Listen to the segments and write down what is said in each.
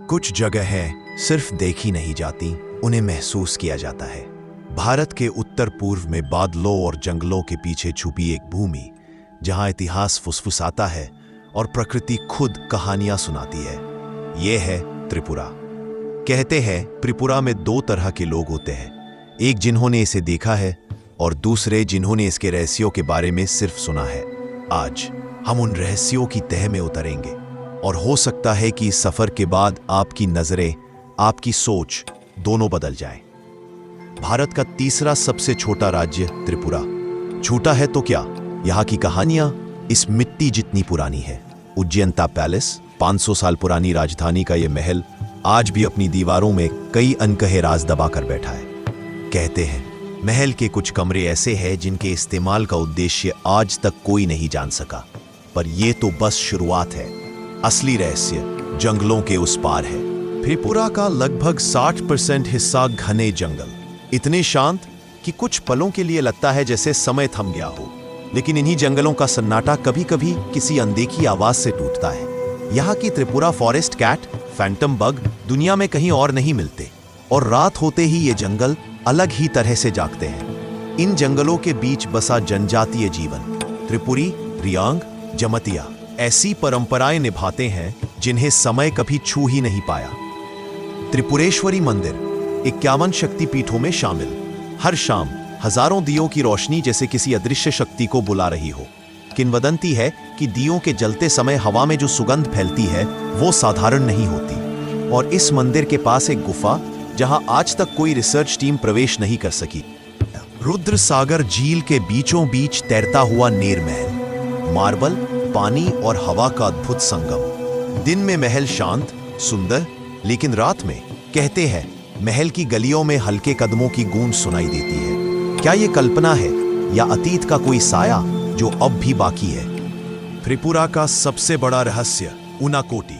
कुछ जगहें सिर्फ देखी नहीं जाती, उन्हें महसूस किया जाता है। भारत के उत्तर पूर्व में बादलों और जंगलों के पीछे छुपी एक भूमि, जहां इतिहास फुसफुसाता है और प्रकृति खुद कहानियां सुनाती है। यह है त्रिपुरा। कहते हैं त्रिपुरा में दो तरह के लोग होते हैं, एक जिन्होंने इसे देखा है और दूसरे जिन्होंने इसके रहस्यों के बारे में सिर्फ सुना है। आज हम उन रहस्यों की तह में उतरेंगे और हो सकता है कि इस सफर के बाद आपकी नजरें, आपकी सोच दोनों बदल जाएं। भारत का तीसरा सबसे छोटा राज्य त्रिपुरा। छोटा है तो क्या, यहाँ की कहानियां इस मिट्टी जितनी पुरानी है। उज्जैनता पैलेस, 500 साल पुरानी राजधानी का यह महल आज भी अपनी दीवारों में कई अनकहे राज दबा कर बैठा है। कहते हैं महल के कुछ कमरे ऐसे हैं जिनके इस्तेमाल का उद्देश्य आज तक कोई नहीं जान सका, पर यह तो बस शुरुआत है। असली रहस्य जंगलों के उस पार है। त्रिपुरा का लगभग 60% हिस्सा घने जंगल, इतने शांत कि कुछ पलों के लिए लगता है जैसे समय थम गया हो। लेकिन इन्हीं जंगलों का सन्नाटा कभी कभी किसी अनदेखी आवाज से टूटता है। यहाँ की Tripura forest cat, phantom bug दुनिया में कहीं और नहीं मिलते, और रात होते ही ये जंगल अलग ही तरह से जागते हैं। इन जंगलों के बीच बसा जनजातीय जीवन, त्रिपुरी, रियांग, जमतिया ऐसी परंपराएं निभाते हैं जिन्हें समय कभी छू ही नहीं पाया। त्रिपुरेश्वरी मंदिर 51 शक्तिपीठों में शामिल। हर शाम हजारों दियों की रोशनी जैसे किसी अदृश्य शक्ति को बुला रही हो। किंवदंती है कि दियों के जलते समय हवा में जो सुगंध फैलती है वो साधारण नहीं होती। और इस मंदिर के पास एक गुफा, जहां आज तक कोई रिसर्च टीम प्रवेश नहीं कर सकी। रुद्र सागर झील के बीचों बीच तैरता हुआ नेर महल, मार्बल, पानी और हवा का अद्भुत संगम। दिन में महल शांत, सुंदर, लेकिन रात में कहते हैं महल की गलियों में हल्के कदमों की गूंज सुनाई देती है। क्या यह कल्पना है या अतीत का कोई साया जो अब भी बाकी है? त्रिपुरा का सबसे बड़ा रहस्य उनाकोटी,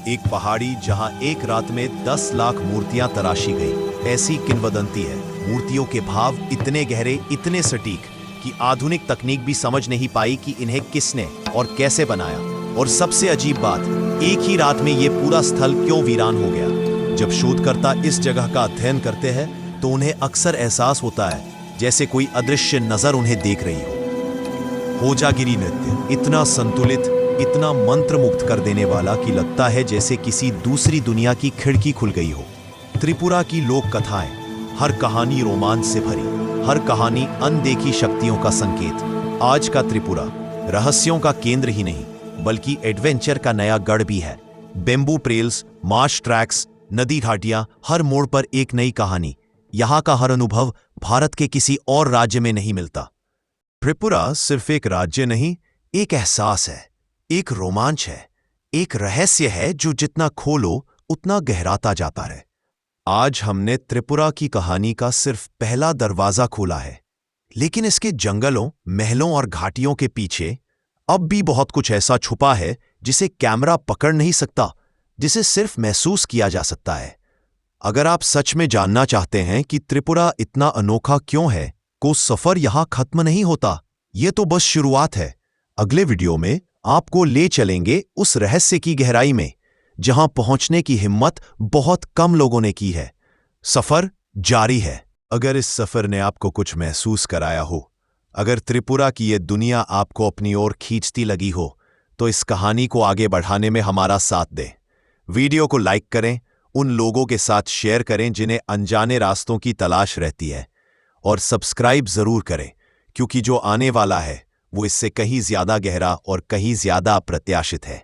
एक पहाड़ी जहां एक रात में 10 लाख मूर्तियां तराशी गई। ऐसी किंवदंती है। मूर्तियों के भाव इतने गहरे, इतने सटीक कि आधुनिक तकनीक भी समझ नहीं पाई कि इन्हें किसने और कैसे बनाया। और सबसे अजीब बात, एक ही रात में यह पूरा स्थल क्यों वीरान हो गया? जब शोधकर्ता इस जगह का अध्ययन करते हैं तो उन्हें अक्सर एहसास होता है जैसे कोई अदृश्य नजर उन्हें देख रही हो। होजागिरी नृत्य इतना संतुलित, इतना मंत्रमुग्ध कर देने वाला कि लगता है जैसे किसी दूसरी दुनिया की खिड़की खुल गई हो। त्रिपुरा की लोक कथाएं, हर कहानी रोमांच से भरी, हर कहानी अनदेखी शक्तियों का संकेत। आज का त्रिपुरा रहस्यों का केंद्र ही नहीं बल्कि एडवेंचर का नया गढ़ भी है। बेम्बू ट्रेल्स, मार्श ट्रैक्स, नदी घाटियां, हर मोड़ पर एक नई कहानी। यहां का हर अनुभव भारत के किसी और राज्य में नहीं मिलता। त्रिपुरा सिर्फ एक राज्य नहीं, एक एहसास है, एक रोमांच है, एक रहस्य है जो जितना खोलो उतना गहराता जाता है। आज हमने त्रिपुरा की कहानी का सिर्फ पहला दरवाजा खोला है, लेकिन इसके जंगलों, महलों और घाटियों के पीछे अब भी बहुत कुछ ऐसा छुपा है जिसे कैमरा पकड़ नहीं सकता, जिसे सिर्फ महसूस किया जा सकता है। अगर आप सच में जानना चाहते हैं कि त्रिपुरा इतना अनोखा क्यों है, को सफर यहां खत्म नहीं होता। यह तो बस शुरुआत है। अगले वीडियो में आपको ले चलेंगे उस रहस्य की गहराई में जहां पहुंचने की हिम्मत बहुत कम लोगों ने की है। सफर जारी है। अगर इस सफर ने आपको कुछ महसूस कराया हो, अगर त्रिपुरा की यह दुनिया आपको अपनी ओर खींचती लगी हो, तो इस कहानी को आगे बढ़ाने में हमारा साथ दें। वीडियो को लाइक करें, उन लोगों के साथ शेयर करें जिन्हें अनजाने रास्तों की तलाश रहती है, और सब्सक्राइब जरूर करें, क्योंकि जो आने वाला है वो इससे कहीं ज्यादा गहरा और कहीं ज्यादा अप्रत्याशित है।